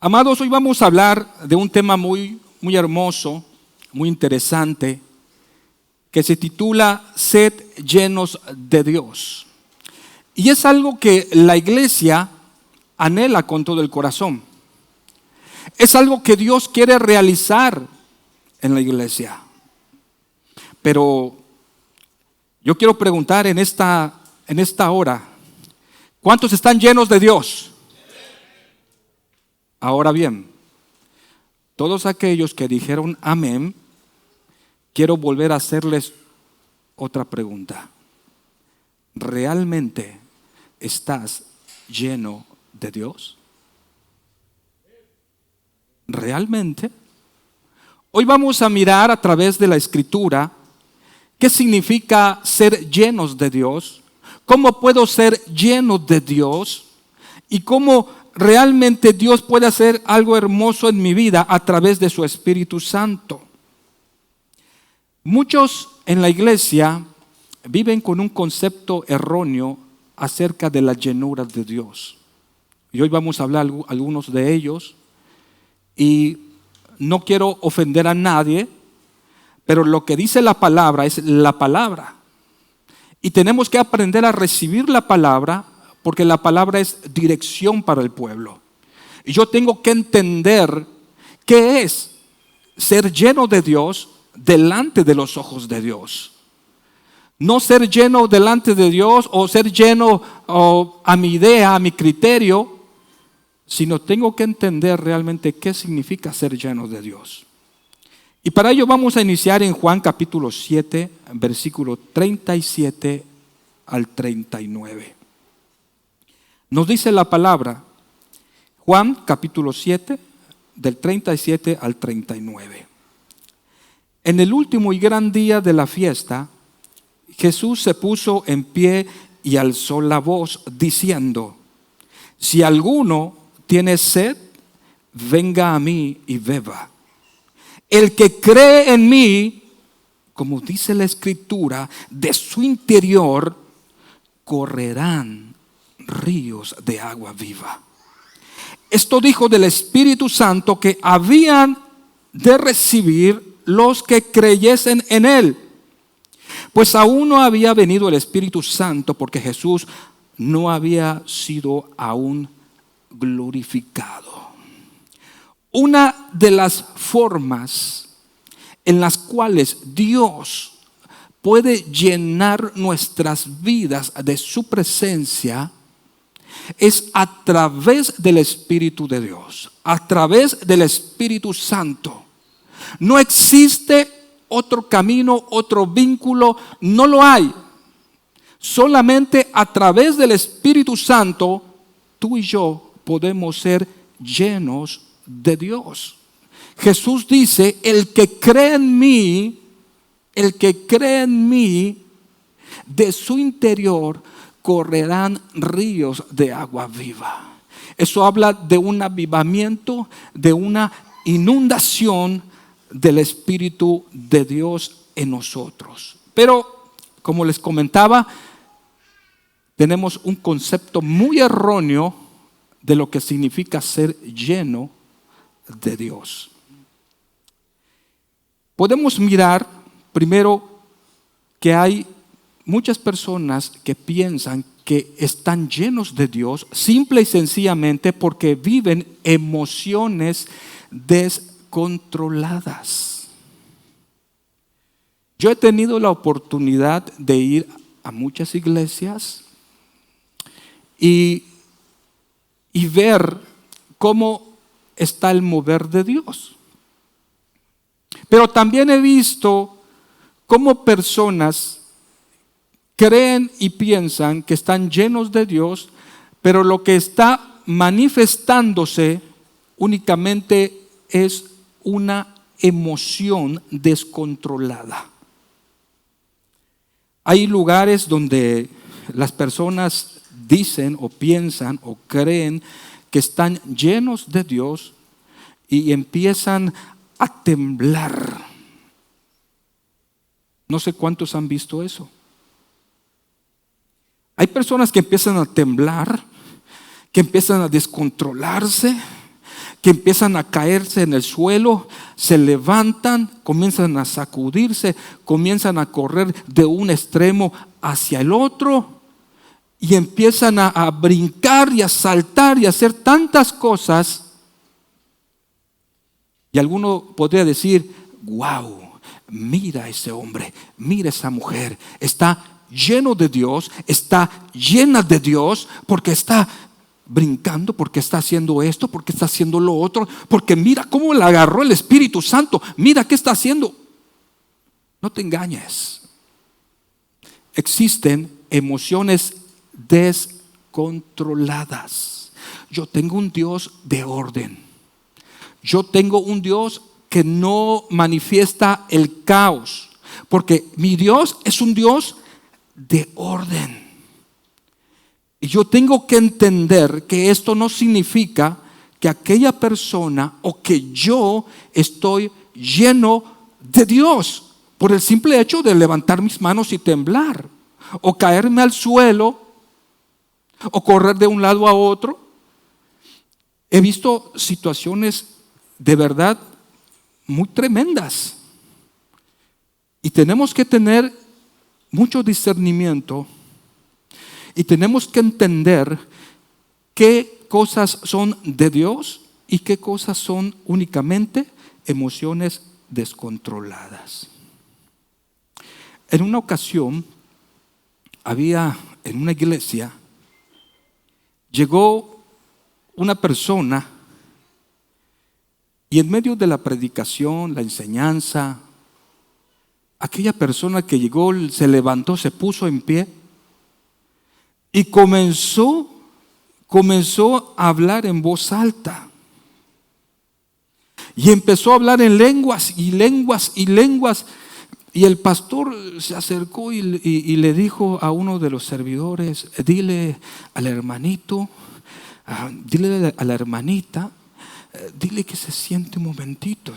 Amados, hoy vamos a hablar de un tema muy hermoso, muy interesante, que se titula Sed llenos de Dios. Y es algo que la iglesia anhela con todo el corazón. Es algo que Dios quiere realizar en la iglesia. Pero yo quiero preguntar en esta hora, ¿cuántos están llenos de Dios? Ahora bien, todos aquellos que dijeron amén, quiero volver a hacerles otra pregunta. ¿Realmente estás lleno de Dios? ¿Realmente? Hoy vamos a mirar a través de la Escritura qué significa ser llenos de Dios, cómo puedo ser lleno de Dios y cómo realmente Dios puede hacer algo hermoso en mi vida a través de su Espíritu Santo. Muchos en la iglesia viven con un concepto erróneo acerca de la llenura de Dios. Y hoy vamos a hablar algunos de ellos. Y no quiero ofender a nadie, pero lo que dice la palabra es la palabra. Y tenemos que aprender a recibir la palabra, porque la palabra es dirección para el pueblo. Y yo tengo que entender qué es ser lleno de Dios delante de los ojos de Dios. No ser lleno delante de Dios o ser lleno a mi idea, a mi criterio, sino tengo que entender realmente qué significa ser lleno de Dios. Y para ello vamos a iniciar en Juan capítulo 7, versículo 37 al 39. Nos dice la palabra, Juan capítulo 7, del 37 al 39. En el último y gran día de la fiesta, Jesús se puso en pie y alzó la voz diciendo: si alguno tiene sed, venga a mí y beba. El que cree en mí, como dice la Escritura, de su interior correrán ríos de agua viva. Esto dijo del Espíritu Santo que habían de recibir los que creyesen en él. Pues aún no había venido el Espíritu Santo porque Jesús no había sido aún glorificado. Una de las formas en las cuales Dios puede llenar nuestras vidas de su presencia es a través del Espíritu de Dios, a través del Espíritu Santo. No existe otro camino, otro vínculo, no lo hay. Solamente a través del Espíritu Santo tú y yo podemos ser llenos de Dios. Jesús dice: el que cree en mí, de su interior correrán ríos de agua viva. Eso habla de un avivamiento, de una inundación del Espíritu de Dios en nosotros. Pero, como les comentaba, tenemos un concepto muy erróneo de lo que significa ser lleno de Dios. Podemos mirar primero que hay muchas personas que piensan que están llenos de Dios simple y sencillamente porque viven emociones descontroladas. Yo he tenido la oportunidad de ir a muchas iglesias y ver cómo está el mover de Dios. Pero también he visto cómo personas creen y piensan que están llenos de Dios, pero lo que está manifestándose únicamente es una emoción descontrolada. Hay lugares donde las personas dicen o piensan o creen que están llenos de Dios y empiezan a temblar. No sé cuántos han visto eso. Hay personas que empiezan a temblar, que empiezan a descontrolarse, que empiezan a caerse en el suelo, se levantan, comienzan a sacudirse, comienzan a correr de un extremo hacia el otro y empiezan a brincar y a saltar y a hacer tantas cosas. Y alguno podría decir, wow, mira a ese hombre, mira a esa mujer, está lleno de Dios, está llena de Dios, porque está brincando, porque está haciendo esto, porque está haciendo lo otro, porque mira cómo la agarró el Espíritu Santo, mira qué está haciendo. No te engañes. Existen emociones descontroladas. Yo tengo un Dios de orden. Yo tengo un Dios que no manifiesta el caos, porque mi Dios es un Dios de orden. Y yo tengo que entender que esto no significa que aquella persona o que yo estoy lleno de Dios por el simple hecho de levantar mis manos y temblar, o caerme al suelo, o correr de un lado a otro. He visto situaciones de verdad muy tremendas. Y tenemos que tener mucho discernimiento y tenemos que entender qué cosas son de Dios y qué cosas son únicamente emociones descontroladas. En una ocasión había en una iglesia, llegó una persona y en medio de la predicación, la enseñanza, aquella persona que llegó se levantó, se puso en pie y comenzó a hablar en voz alta. Y empezó a hablar en lenguas y lenguas y lenguas. Y el pastor se acercó y le dijo a uno de los servidores, dile al hermanito, dile a la hermanita, dile que se siente un momentito,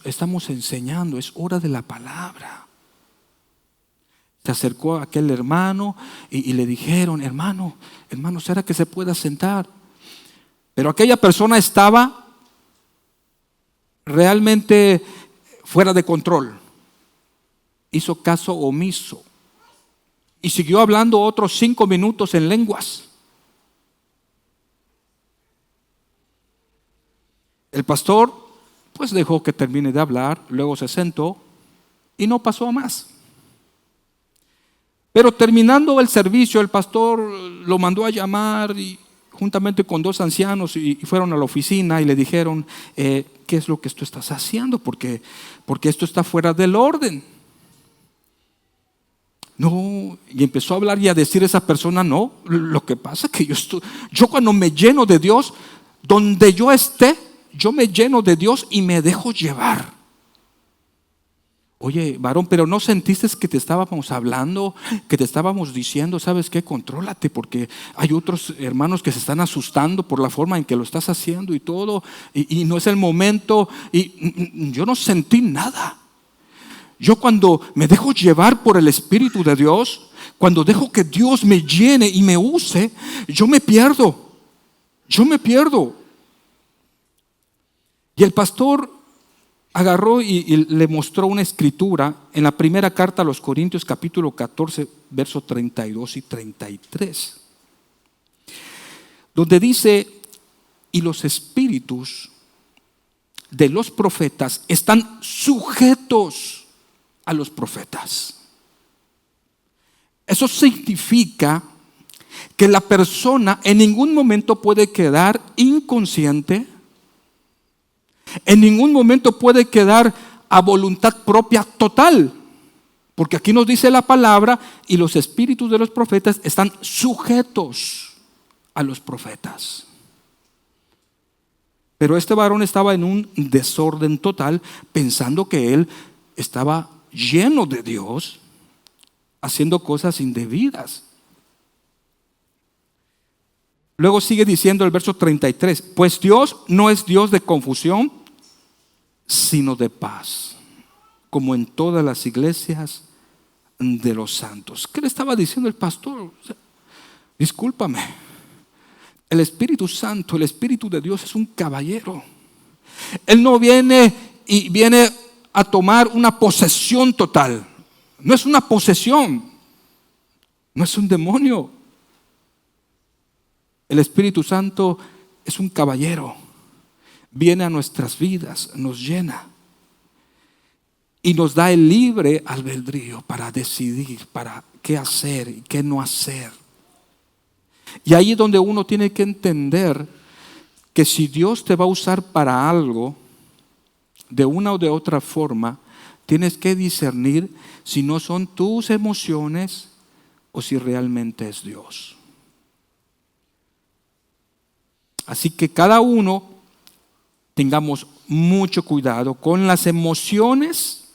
estamos enseñando, es hora de la palabra. Se acercó a aquel hermano y le dijeron, hermano, ¿será que se pueda sentar? Pero aquella persona estaba realmente fuera de control. Hizo caso omiso y siguió hablando otros 5 minutos en lenguas. El pastor pues dejó que termine de hablar, luego se sentó y no pasó a más. Pero terminando el servicio, el pastor lo mandó a llamar y juntamente con 2 ancianos y fueron a la oficina y le dijeron, ¿qué es lo que tú estás haciendo? Porque esto está fuera del orden. No, y empezó a hablar y a decir a esa persona, no, lo que pasa es que yo cuando me lleno de Dios, donde yo esté, yo me lleno de Dios y me dejo llevar. Oye, varón, pero ¿no sentiste que te estábamos hablando, que te estábamos diciendo, sabes qué, contrólate, porque hay otros hermanos que se están asustando por la forma en que lo estás haciendo y todo, y no es el momento? Y yo no sentí nada. Yo cuando me dejo llevar por el Espíritu de Dios, cuando dejo que Dios me llene y me use, yo me pierdo. Y el pastor agarró y le mostró una escritura en la primera carta a los Corintios, capítulo 14, versos 32 y 33, donde dice, y los espíritus de los profetas están sujetos a los profetas. Eso significa que la persona en ningún momento puede quedar inconsciente, en ningún momento puede quedar a voluntad propia total, porque aquí nos dice la palabra, y los espíritus de los profetas están sujetos a los profetas. Pero este varón estaba en un desorden total, pensando que él estaba lleno de Dios, haciendo cosas indebidas. Luego sigue diciendo el verso 33, pues Dios no es Dios de confusión, sino de paz, como en todas las iglesias de los santos. ¿Qué le estaba diciendo el pastor? Discúlpame, el Espíritu Santo, el Espíritu de Dios es un caballero. Él no viene y viene a tomar una posesión total. No es una posesión, no es un demonio. El Espíritu Santo es un caballero. Viene a nuestras vidas, nos llena y nos da el libre albedrío para decidir, para qué hacer y qué no hacer. Y ahí es donde uno tiene que entender que si Dios te va a usar para algo, de una o de otra forma, tienes que discernir si no son tus emociones o si realmente es Dios. Así que cada uno tengamos mucho cuidado con las emociones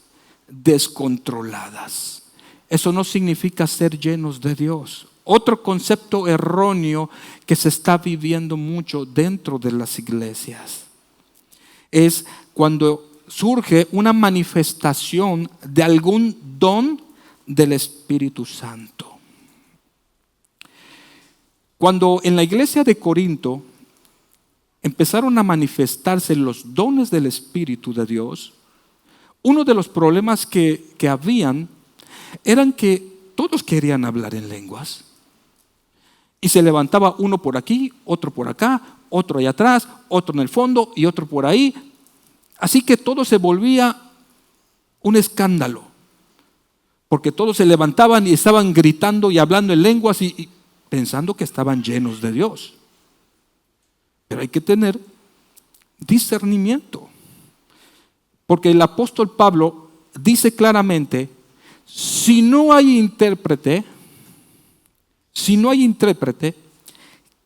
descontroladas. Eso no significa ser llenos de Dios. Otro concepto erróneo que se está viviendo mucho dentro de las iglesias es cuando surge una manifestación de algún don del Espíritu Santo. Cuando en la iglesia de Corinto empezaron a manifestarse los dones del Espíritu de Dios, uno de los problemas que habían eran que todos querían hablar en lenguas. Y se levantaba uno por aquí, otro por acá, otro allá atrás, otro en el fondo y otro por ahí. Así que todo se volvía un escándalo, porque todos se levantaban y estaban gritando y hablando en lenguas y pensando que estaban llenos de Dios. Pero hay que tener discernimiento, porque el apóstol Pablo dice claramente, si no hay intérprete,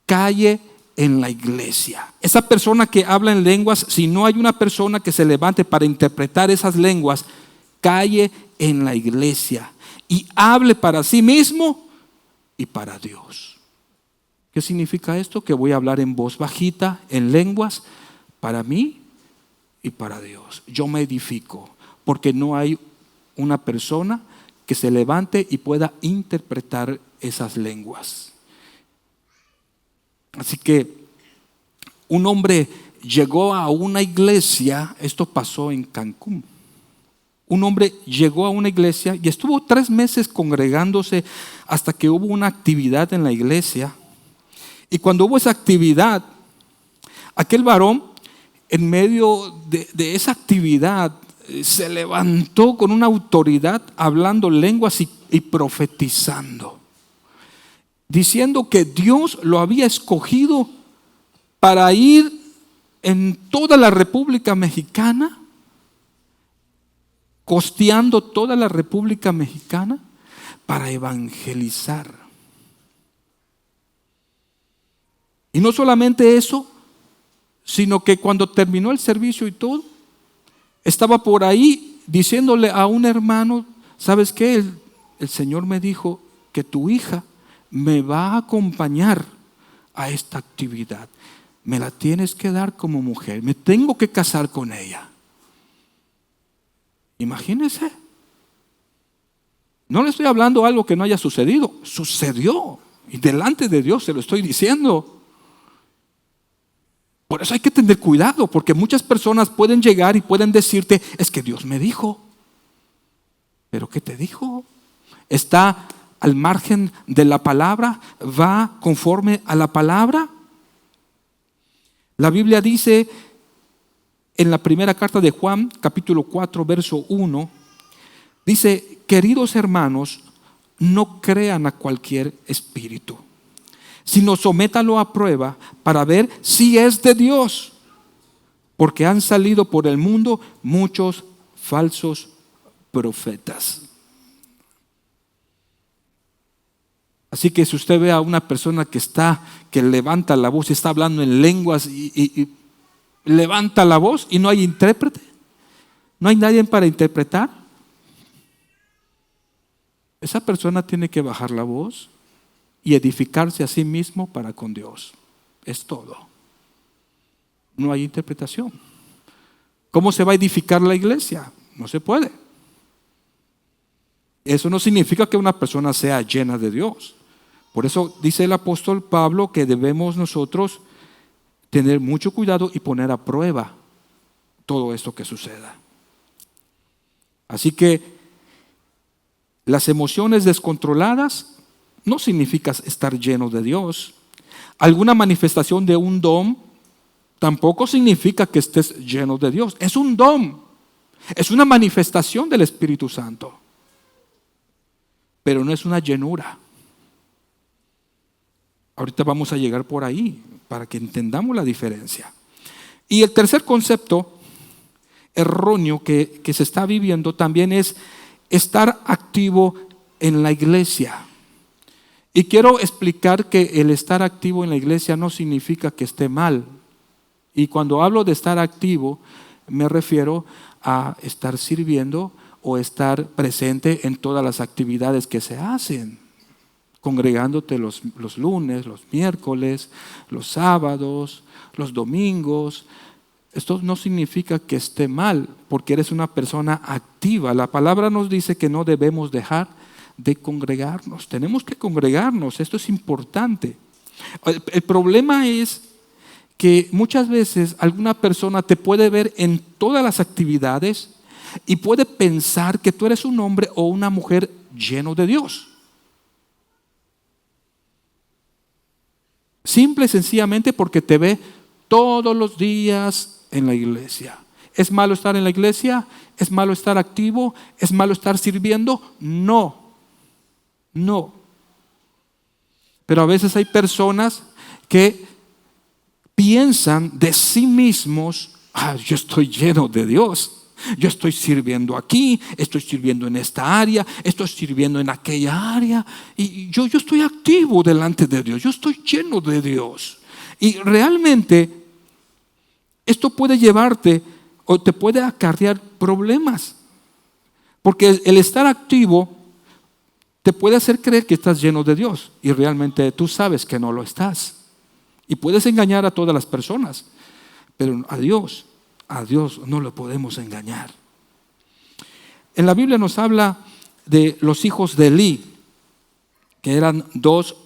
calle en la iglesia. Esa persona que habla en lenguas, si no hay una persona que se levante para interpretar esas lenguas, calle en la iglesia y hable para sí mismo y para Dios. ¿Qué significa esto? Que voy a hablar en voz bajita, en lenguas, para mí y para Dios. Yo me edifico, porque no hay una persona que se levante y pueda interpretar esas lenguas. Así que un hombre llegó a una iglesia, esto pasó en Cancún. Un hombre llegó a una iglesia y estuvo 3 meses congregándose hasta que hubo una actividad en la iglesia. Y cuando hubo esa actividad, aquel varón, en medio de esa actividad, se levantó con una autoridad hablando lenguas y profetizando, diciendo que Dios lo había escogido para ir en toda la República Mexicana, costeando toda la República Mexicana para evangelizar. Y no solamente eso, sino que cuando terminó el servicio y todo, estaba por ahí diciéndole a un hermano, ¿sabes qué? El Señor me dijo que tu hija me va a acompañar a esta actividad. Me la tienes que dar como mujer, me tengo que casar con ella. Imagínense. No le estoy hablando algo que no haya sucedido, sucedió. Y delante de Dios se lo estoy diciendo. Por eso hay que tener cuidado, porque muchas personas pueden llegar y pueden decirte, es que Dios me dijo. ¿Pero qué te dijo? ¿Está al margen de la palabra? ¿Va conforme a la palabra? La Biblia dice en la primera carta de Juan, capítulo 4, verso 1, dice, queridos hermanos, no crean a cualquier espíritu, sino sométalo a prueba para ver si es de Dios, porque han salido por el mundo muchos falsos profetas. Así que si usted ve a una persona que levanta la voz y está hablando en lenguas y levanta la voz y no hay intérprete, no hay nadie para interpretar, esa persona tiene que bajar la voz y edificarse a sí mismo para con Dios. Es todo. No hay interpretación. ¿Cómo se va a edificar la iglesia? No se puede. Eso no significa que una persona sea llena de Dios. Por eso dice el apóstol Pablo que debemos nosotros tener mucho cuidado y poner a prueba todo esto que suceda. Así que las emociones descontroladas no significa estar lleno de Dios. Alguna manifestación de un don tampoco significa que estés lleno de Dios. Es un don, es una manifestación del Espíritu Santo, pero no es una llenura. Ahorita vamos a llegar por ahí para que entendamos la diferencia. Y el tercer concepto erróneo que se está viviendo también es estar activo en la iglesia. Y quiero explicar que el estar activo en la iglesia no significa que esté mal. Y cuando hablo de estar activo, me refiero a estar sirviendo o estar presente en todas las actividades que se hacen. Congregándote los lunes, los miércoles, los sábados, los domingos. Esto no significa que esté mal, porque eres una persona activa. La palabra nos dice que no debemos dejar de congregarnos. Tenemos que congregarnos, esto es importante. El problema es que muchas veces alguna persona te puede ver en todas las actividades y puede pensar que tú eres un hombre o una mujer lleno de Dios. Simple y sencillamente porque te ve todos los días en la iglesia. ¿Es malo estar en la iglesia? ¿Es malo estar activo? ¿Es malo estar sirviendo? No. Pero a veces hay personas que piensan de sí mismos, yo estoy lleno de Dios. Yo estoy sirviendo aquí, estoy sirviendo en esta área, estoy sirviendo en aquella área. Y yo estoy activo delante de Dios, yo estoy lleno de Dios. Y realmente esto puede llevarte o te puede acarrear problemas. Porque el estar activo te puede hacer creer que estás lleno de Dios y realmente tú sabes que no lo estás. Y puedes engañar a todas las personas, pero a Dios no lo podemos engañar. En la Biblia nos habla de los hijos de Elí, que eran 2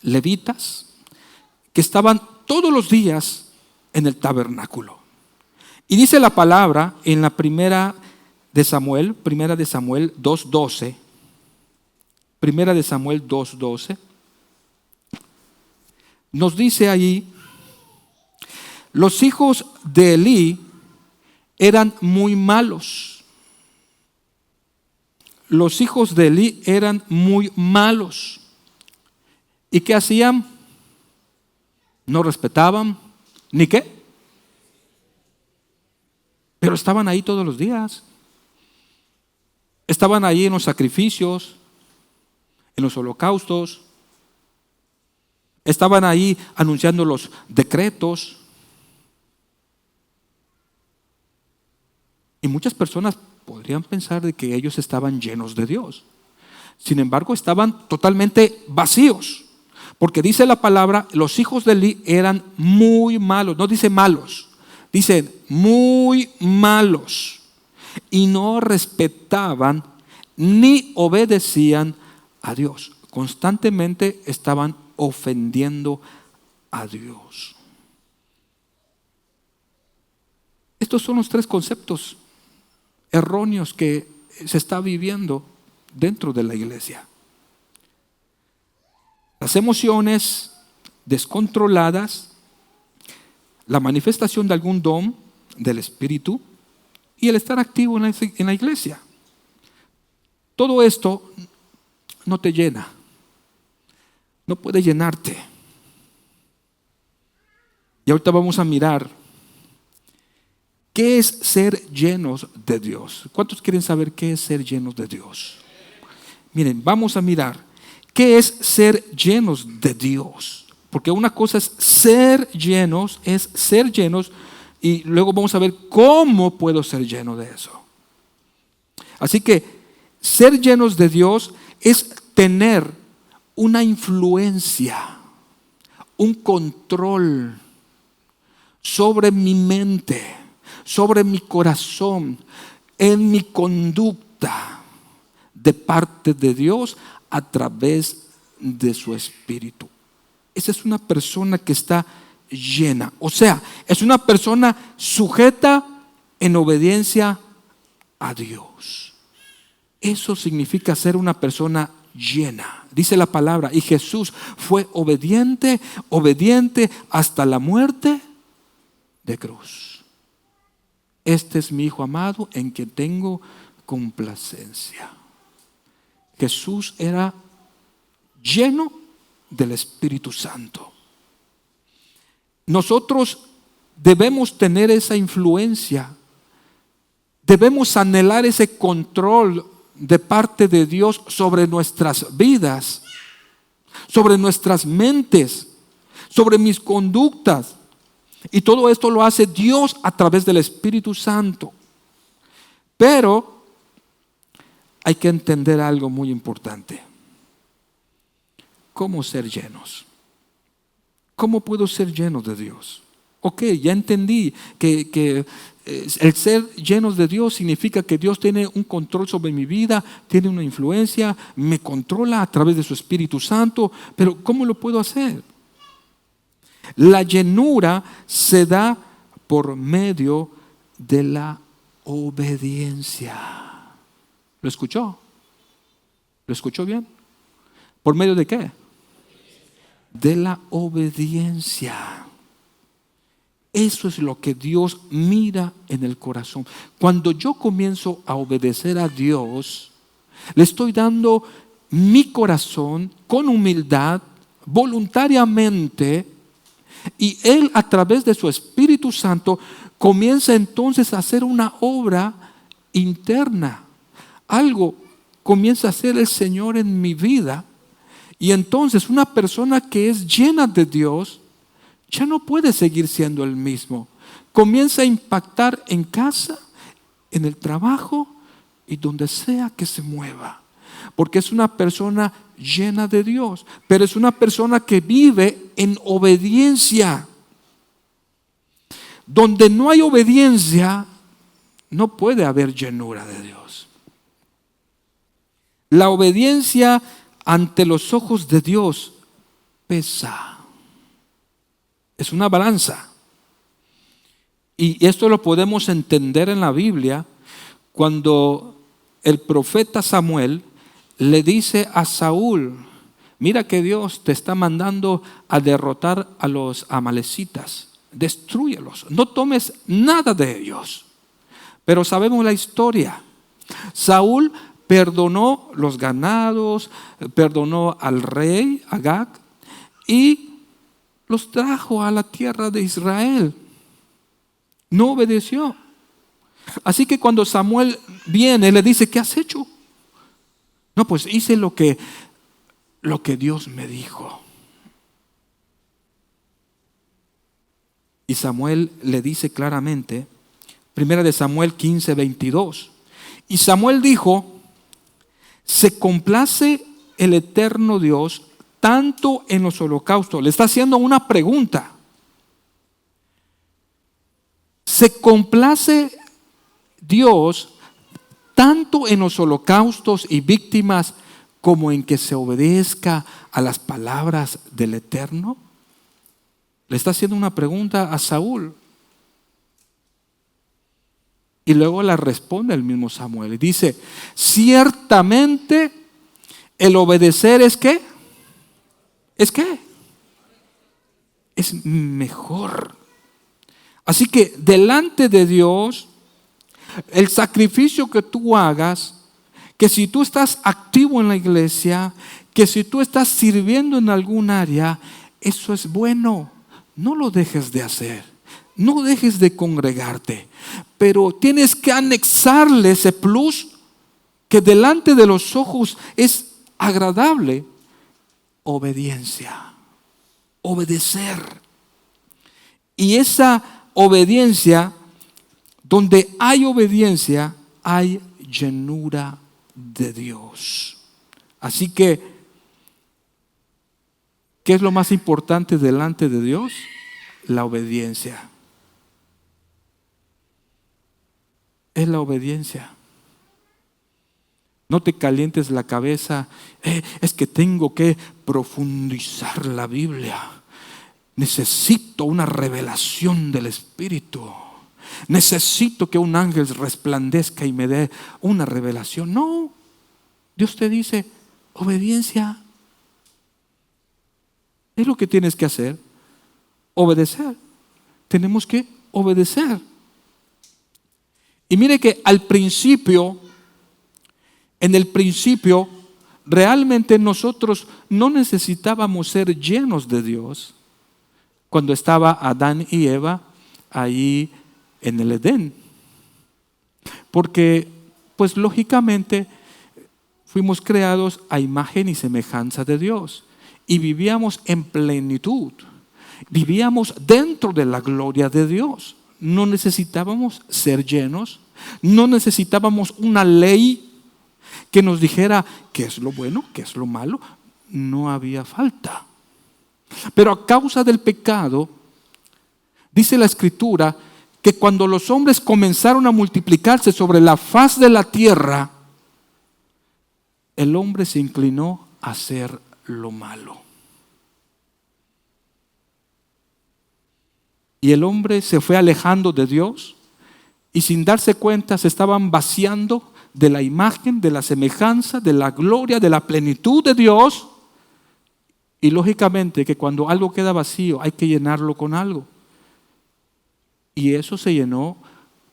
levitas, que estaban todos los días en el tabernáculo. Y dice la palabra en la primera de Samuel 2:12, primera de Samuel 2:12, nos dice ahí, los hijos de Elí eran muy malos. Los hijos de Elí eran muy malos. ¿Y qué hacían? No respetaban, ¿ni qué? Pero estaban ahí todos los días. Estaban ahí en los sacrificios, en los holocaustos. Estaban ahí anunciando los decretos. Y muchas personas podrían pensar de que ellos estaban llenos de Dios. Sin embargo, estaban totalmente vacíos. Porque dice la palabra, los hijos de Elí eran muy malos. No dice malos, dice muy malos. Y no respetaban ni obedecían a Dios. Constantemente estaban ofendiendo a Dios. Estos son los 3 conceptos erróneos que se está viviendo dentro de la iglesia. Las emociones descontroladas, la manifestación de algún don del Espíritu y el estar activo en la iglesia. Todo esto no te llena, no puede llenarte. Y ahorita vamos a mirar ¿qué es ser llenos de Dios? ¿Cuántos quieren saber qué es ser llenos de Dios? Miren, vamos a mirar qué es ser llenos de Dios. Porque una cosa es ser llenos y luego vamos a ver cómo puedo ser lleno de eso. Así que ser llenos de Dios es tener una influencia, un control sobre mi mente, sobre mi corazón, en mi conducta de parte de Dios a través de su Espíritu. Esa es una persona que está llena, o sea, es una persona sujeta en obediencia a Dios. Eso significa ser una persona llena. Dice la palabra, y Jesús fue obediente hasta la muerte de cruz. Este es mi Hijo amado en quien tengo complacencia. Jesús era lleno del Espíritu Santo. Nosotros debemos tener esa influencia. Debemos anhelar ese control de parte de Dios sobre nuestras vidas, sobre nuestras mentes, sobre mis conductas. Y todo esto lo hace Dios a través del Espíritu Santo. Pero hay que entender algo muy importante. ¿Cómo ser llenos? ¿Cómo puedo ser lleno de Dios? Ok, ya entendí que el ser llenos de Dios significa que Dios tiene un control sobre mi vida, tiene una influencia, me controla a través de su Espíritu Santo, pero ¿cómo lo puedo hacer? La llenura se da por medio de la obediencia. ¿Lo escuchó? ¿Lo escuchó bien? ¿Por medio de qué? De la obediencia. Eso es lo que Dios mira en el corazón. Cuando yo comienzo a obedecer a Dios, le estoy dando mi corazón con humildad, voluntariamente, y Él a través de su Espíritu Santo comienza entonces a hacer una obra interna. Algo comienza a hacer el Señor en mi vida. Y entonces una persona que es llena de Dios ya no puede seguir siendo el mismo. Comienza a impactar en casa, en el trabajo y donde sea que se mueva. Porque es una persona llena de Dios, pero es una persona que vive en obediencia. Donde no hay obediencia, no puede haber llenura de Dios. La obediencia ante los ojos de Dios pesa. Es una balanza. Y esto lo podemos entender en la Biblia cuando el profeta Samuel le dice a Saúl: mira que Dios te está mandando a derrotar a los amalecitas. Destrúyelos, no tomes nada de ellos. Pero sabemos la historia. Saúl perdonó los ganados, perdonó al rey Agag y los trajo a la tierra de Israel. No obedeció. Así que cuando Samuel viene, le dice: ¿qué has hecho? No, pues hice lo que Dios me dijo. Y Samuel le dice claramente, primera de Samuel 15:22. Y Samuel dijo: se complace el eterno Dios tanto en los holocaustos. Le está haciendo una pregunta. Se complace Dios tanto en los holocaustos y víctimas como en que se obedezca a las palabras del Eterno. Le está haciendo una pregunta a Saúl. Y luego la responde el mismo Samuel. Y dice: ciertamente el obedecer es ¿qué? ¿Es qué? Es mejor. Así que delante de Dios, el sacrificio que tú hagas, que si tú estás activo en la iglesia, que si tú estás sirviendo en algún área, eso es bueno. No lo dejes de hacer. No dejes de congregarte. Pero tienes que anexarle ese plus que delante de los ojos es agradable. Obediencia. Obedecer. Y esa obediencia, donde hay obediencia, hay llenura de Dios. Así que, ¿qué es lo más importante delante de Dios? La obediencia. Es la obediencia. No te calientes la cabeza. Es que tengo que profundizar la Biblia. Necesito una revelación del Espíritu. necesito que un ángel resplandezca y me dé una revelación. No, Dios te dice, obediencia. Es lo que tienes que hacer, obedecer. Tenemos que obedecer. Y mire que en el principio, realmente nosotros no necesitábamos ser llenos de Dios cuando estaba Adán y Eva ahí en el Edén. Porque, pues lógicamente, fuimos creados a imagen y semejanza de Dios. Y vivíamos en plenitud. Vivíamos dentro de la gloria de Dios. No necesitábamos ser llenos. No necesitábamos una ley que nos dijera qué es lo bueno, qué es lo malo. No había falta. Pero a causa del pecado, dice la Escritura, que cuando los hombres comenzaron a multiplicarse sobre la faz de la tierra, el hombre se inclinó a hacer lo malo. Y el hombre se fue alejando de Dios y sin darse cuenta se estaban vaciando de la imagen, de la semejanza, de la gloria, de la plenitud de Dios. Y lógicamente que cuando algo queda vacío hay que llenarlo con algo. Y eso se llenó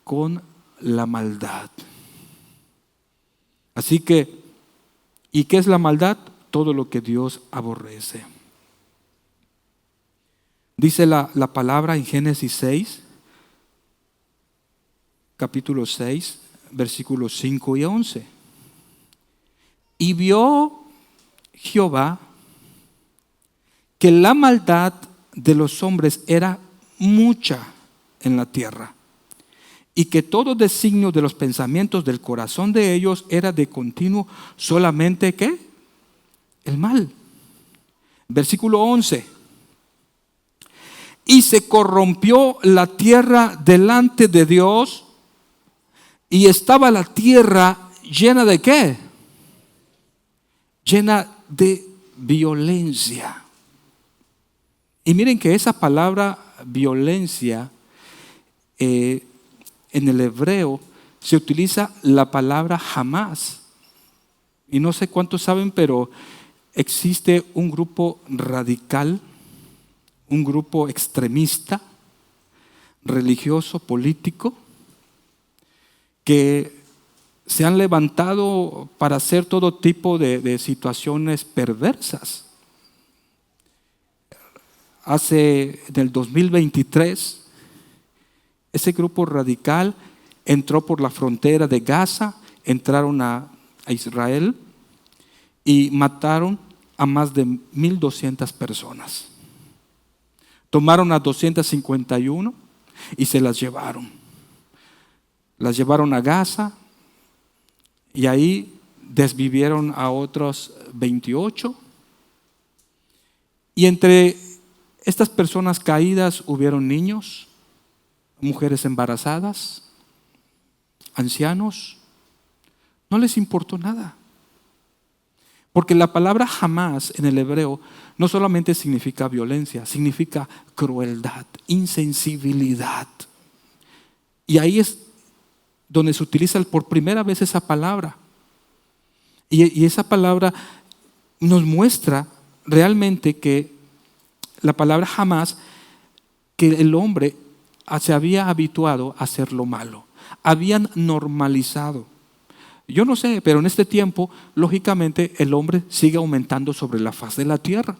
con la maldad. Así que, ¿y qué es la maldad? Todo lo que Dios aborrece. Dice la palabra en Génesis 6, capítulo 6, versículos 5 y 11. Y vio Jehová que la maldad de los hombres era mucha en la tierra, y que todo designio de los pensamientos del corazón de ellos era de continuo solamente ¿qué? El mal. Versículo 11. Y se corrompió la tierra delante de Dios, y estaba la tierra llena de ¿qué? Llena de violencia. Y miren que esa palabra violencia en el hebreo se utiliza la palabra jamás. Y no sé cuántos saben, pero existe un grupo radical, un grupo extremista, religioso, político, que se han levantado para hacer todo tipo de situaciones perversas. En el 2023, ese grupo radical entró por la frontera de Gaza, entraron a Israel y mataron a más de 1,200 personas. Tomaron a 251 y se las llevaron. Las llevaron a Gaza y ahí desvivieron a otros 28. Y entre estas personas caídas hubieron niños, mujeres embarazadas, ancianos. No les importó nada. Porque la palabra jamás en el hebreo no solamente significa violencia, significa crueldad, insensibilidad. Y ahí es donde se utiliza por primera vez esa palabra. Y esa palabra nos muestra realmente que la palabra jamás, que el hombre se había habituado a hacer lo malo. Habían normalizado. Yo no sé, pero en este tiempo, lógicamente, el hombre sigue aumentando sobre la faz de la tierra.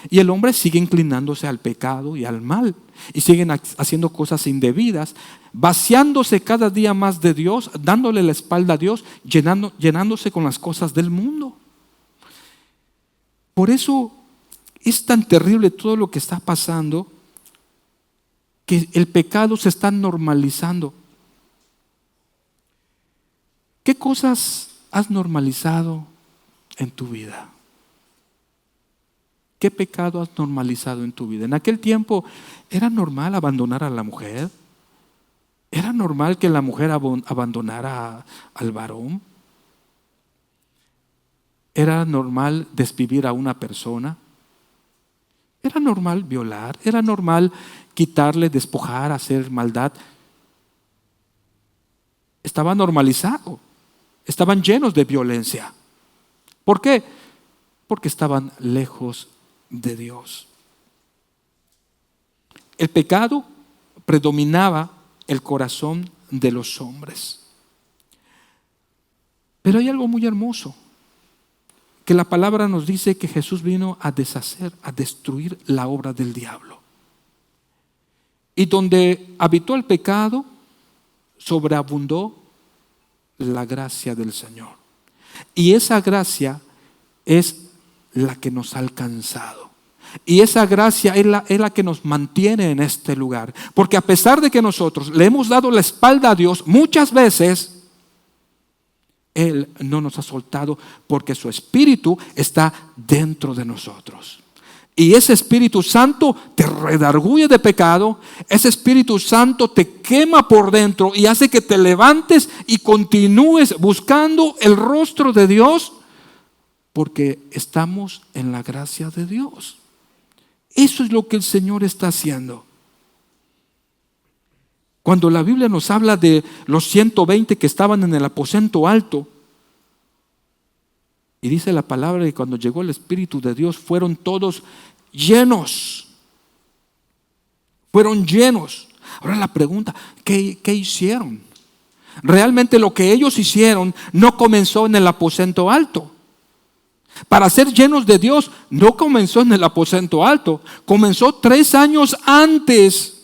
Y el hombre sigue inclinándose al pecado y al mal. Y siguen haciendo cosas indebidas, vaciándose cada día más de Dios, dándole la espalda a Dios, llenándose con las cosas del mundo. Por eso es tan terrible todo lo que está pasando, que el pecado se está normalizando. ¿Qué cosas has normalizado en tu vida? ¿Qué pecado has normalizado en tu vida? En aquel tiempo era normal abandonar a la mujer. Era normal que la mujer abandonara al varón. Era normal desvivir a una persona. Era normal violar. Era normal quitarle, despojar, hacer maldad. estaba normalizado. Estaban llenos de violencia. ¿Por qué? Porque estaban lejos de Dios. El pecado predominaba el corazón de los hombres. Pero hay algo muy hermoso, que la palabra nos dice que Jesús vino a deshacer, a destruir la obra del diablo. Y donde habitó el pecado, sobreabundó la gracia del Señor. Y esa gracia es la que nos ha alcanzado. Y esa gracia es la que nos mantiene en este lugar. Porque a pesar de que nosotros le hemos dado la espalda a Dios, muchas veces Él no nos ha soltado, porque su Espíritu está dentro de nosotros. Y ese Espíritu Santo te redarguye de pecado. Ese Espíritu Santo te quema por dentro y hace que te levantes y continúes buscando el rostro de Dios, porque estamos en la gracia de Dios. Eso es lo que el Señor está haciendo. Cuando la Biblia nos habla de los 120 que estaban en el aposento alto, y dice la palabra que cuando llegó el Espíritu de Dios fueron todos llenos. Fueron llenos. Ahora la pregunta, ¿qué hicieron? Realmente lo que ellos hicieron no comenzó en el aposento alto. Para ser llenos de Dios no comenzó en el aposento alto. Comenzó 3 años antes,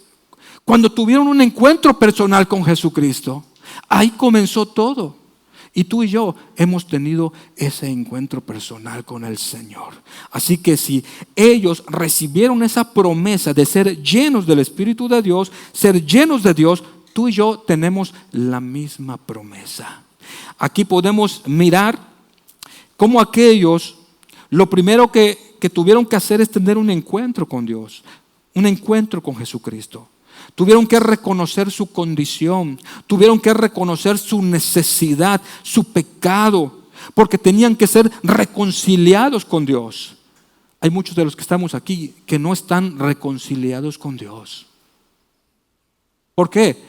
cuando tuvieron un encuentro personal con Jesucristo. Ahí comenzó todo. Y tú y yo hemos tenido ese encuentro personal con el Señor. Así que si ellos recibieron esa promesa de ser llenos del Espíritu de Dios, ser llenos de Dios, tú y yo tenemos la misma promesa. Aquí podemos mirar cómo aquellos, lo primero que tuvieron que hacer es tener un encuentro con Dios, un encuentro con Jesucristo. Tuvieron que reconocer su condición, tuvieron que reconocer su necesidad, su pecado, porque tenían que ser reconciliados con Dios. Hay muchos de los que estamos aquí que no están reconciliados con Dios. ¿Por qué?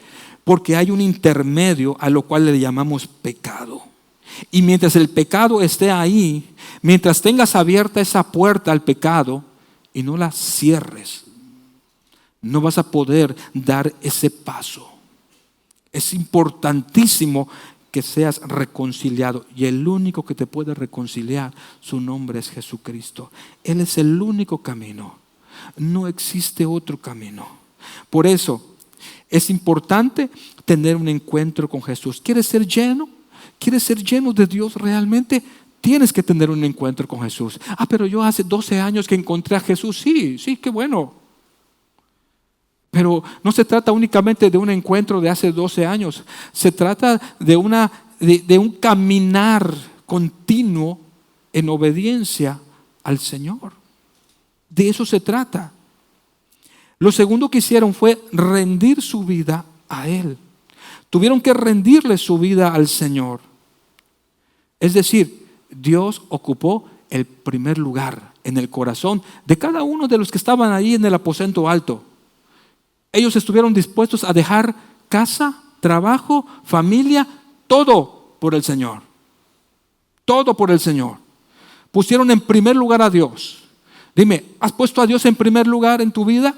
Porque hay un intermedio a lo cual le llamamos pecado. Y mientras el pecado esté ahí, mientras tengas abierta esa puerta al pecado y no la cierres, no vas a poder dar ese paso. Es importantísimo que seas reconciliado. Y el único que te puede reconciliar, su nombre es Jesucristo. Él es el único camino. No existe otro camino. Por eso es importante tener un encuentro con Jesús. ¿Quieres ser lleno? ¿Quieres ser lleno de Dios realmente? Tienes que tener un encuentro con Jesús. Pero yo hace 12 años que encontré a Jesús. Sí, qué bueno. Pero no se trata únicamente de un encuentro de hace 12 años. Se trata de un caminar continuo en obediencia al Señor. De eso se trata. Lo segundo que hicieron fue rendir su vida a Él. Tuvieron que rendirle su vida al Señor. Es decir, Dios ocupó el primer lugar en el corazón de cada uno de los que estaban ahí en el aposento alto. Ellos estuvieron dispuestos a dejar casa, trabajo, familia, todo por el Señor. Todo por el Señor. Pusieron en primer lugar a Dios. Dime, ¿has puesto a Dios en primer lugar en tu vida?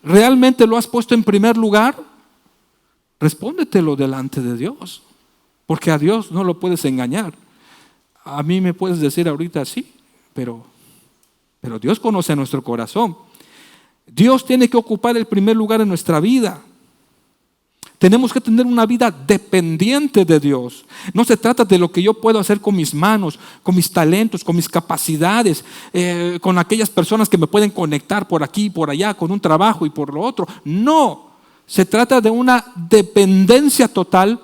¿Realmente lo has puesto en primer lugar? Respóndetelo delante de Dios. Porque a Dios no lo puedes engañar. A mí me puedes decir ahorita sí, pero Dios conoce nuestro corazón. Dios tiene que ocupar el primer lugar en nuestra vida. Tenemos que tener una vida dependiente de Dios. No se trata de lo que yo puedo hacer con mis manos, con mis talentos, con mis capacidades, con aquellas personas que me pueden conectar por aquí y por allá, con un trabajo y por lo otro. No, se trata de una dependencia total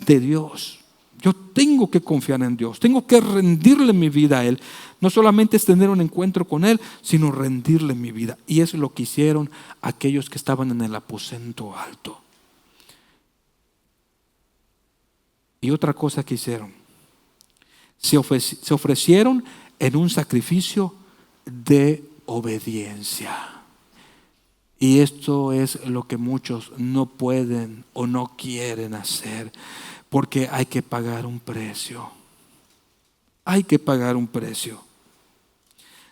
de Dios. Yo tengo que confiar en Dios, tengo que rendirle mi vida a Él. No solamente es tener un encuentro con Él, sino rendirle mi vida. Y eso es lo que hicieron aquellos que estaban en el aposento alto. Y otra cosa que hicieron, se ofrecieron en un sacrificio de obediencia. Y esto es lo que muchos no pueden o no quieren hacer, porque hay que pagar un precio. Hay que pagar un precio.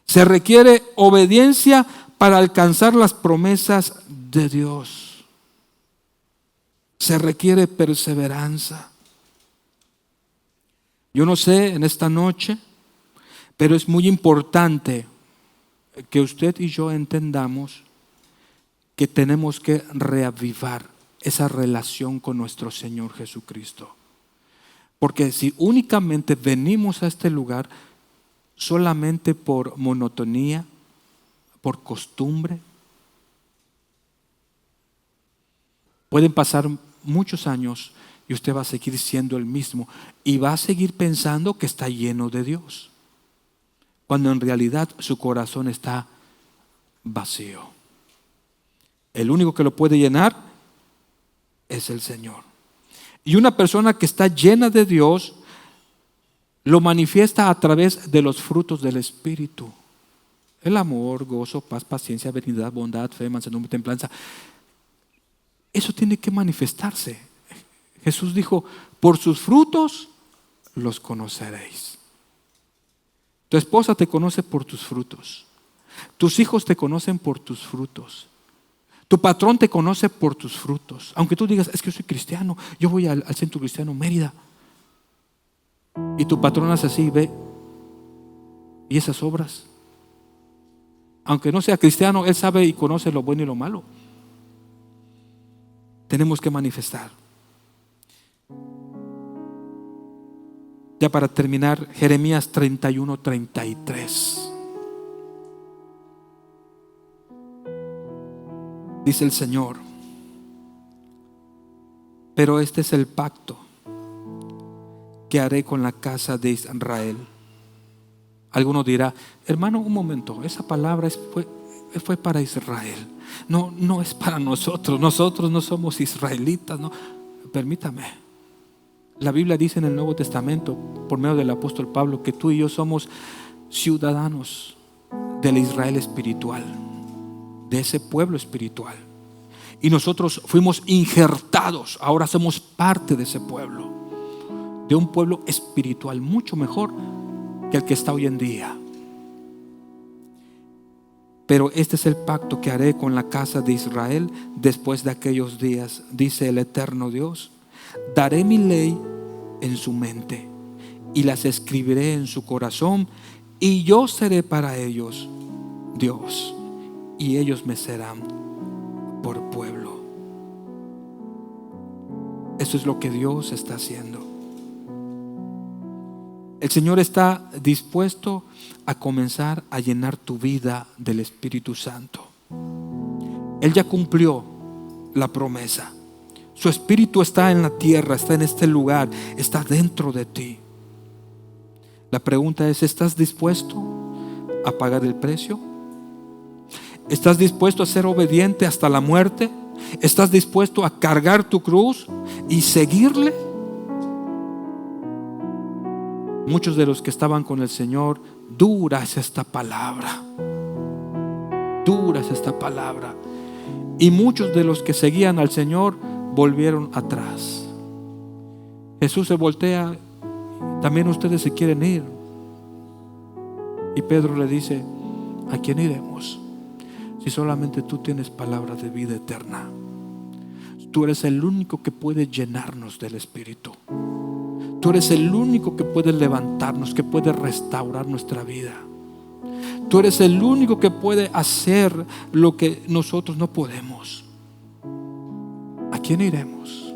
Se requiere obediencia para alcanzar las promesas de Dios. Se requiere perseverancia. Yo no sé en esta noche, pero es muy importante que usted y yo entendamos que tenemos que reavivar esa relación con nuestro Señor Jesucristo. Porque si únicamente venimos a este lugar solamente por monotonía, por costumbre, pueden pasar muchos años y usted va a seguir siendo el mismo y va a seguir pensando que está lleno de Dios, cuando en realidad su corazón está vacío. El único que lo puede llenar es el Señor. Y una persona que está llena de Dios lo manifiesta a través de los frutos del Espíritu: el amor, gozo, paz, paciencia, benignidad, bondad, fe, mansedumbre, templanza. Eso tiene que manifestarse. Jesús dijo: por sus frutos los conoceréis. Tu esposa te conoce por tus frutos. Tus hijos te conocen por tus frutos. Tu patrón te conoce por tus frutos. Aunque tú digas: es que yo soy cristiano, yo voy al Centro Cristiano Mérida. Y tu patrón hace así, ve. ¿Y esas obras? Aunque no sea cristiano, él sabe y conoce lo bueno y lo malo. Tenemos que manifestar. Ya para terminar, Jeremías 31:33. Dice el Señor: pero este es el pacto que haré con la casa de Israel. Alguno dirá: hermano, un momento, esa palabra fue para Israel. No es para nosotros. Nosotros no somos israelitas. No. Permítame. La Biblia dice en el Nuevo Testamento, por medio del apóstol Pablo, que tú y yo somos ciudadanos del Israel espiritual, de ese pueblo espiritual. Y nosotros fuimos injertados, ahora somos parte de ese pueblo, de un pueblo espiritual mucho mejor que el que está hoy en día. Pero este es el pacto que haré con la casa de Israel después de aquellos días, dice el eterno Dios. Daré mi ley en su mente y las escribiré en su corazón, y yo seré para ellos Dios, y ellos me serán por pueblo. Eso es lo que Dios está haciendo. El Señor está dispuesto a comenzar a llenar tu vida del Espíritu Santo. Él ya cumplió la promesa. Su Espíritu está en la tierra, está en este lugar, está dentro de ti. La pregunta es: ¿estás dispuesto a pagar el precio? ¿Estás dispuesto a ser obediente hasta la muerte? ¿Estás dispuesto a cargar tu cruz y seguirle? Muchos de los que estaban con el Señor, dura es esta palabra. Dura es esta palabra. Y muchos de los que seguían al Señor volvieron atrás. Jesús se voltea: también ustedes se quieren ir. Y Pedro le dice: ¿a quién iremos? Si solamente tú tienes palabra de vida eterna. Tú eres el único que puede llenarnos del Espíritu. Tú eres el único que puede levantarnos, que puede restaurar nuestra vida. Tú eres el único que puede hacer lo que nosotros no podemos. ¿A quién iremos?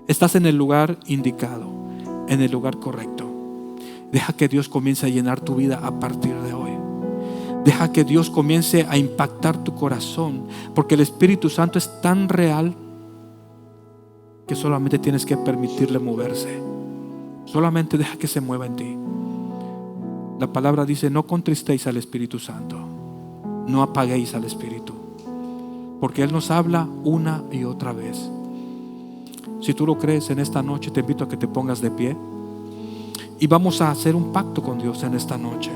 Estás en el lugar indicado, en el lugar correcto. Deja que Dios comience a llenar tu vida a partir de hoy. Deja que Dios comience a impactar tu corazón, porque el Espíritu Santo es tan real que solamente tienes que permitirle moverse. Solamente deja que se mueva en ti. La palabra dice: no contristéis al Espíritu Santo, no apaguéis al Espíritu, porque Él nos habla una y otra vez. Si tú lo crees, en esta noche te invito a que te pongas de pie y vamos a hacer un pacto con Dios en esta noche.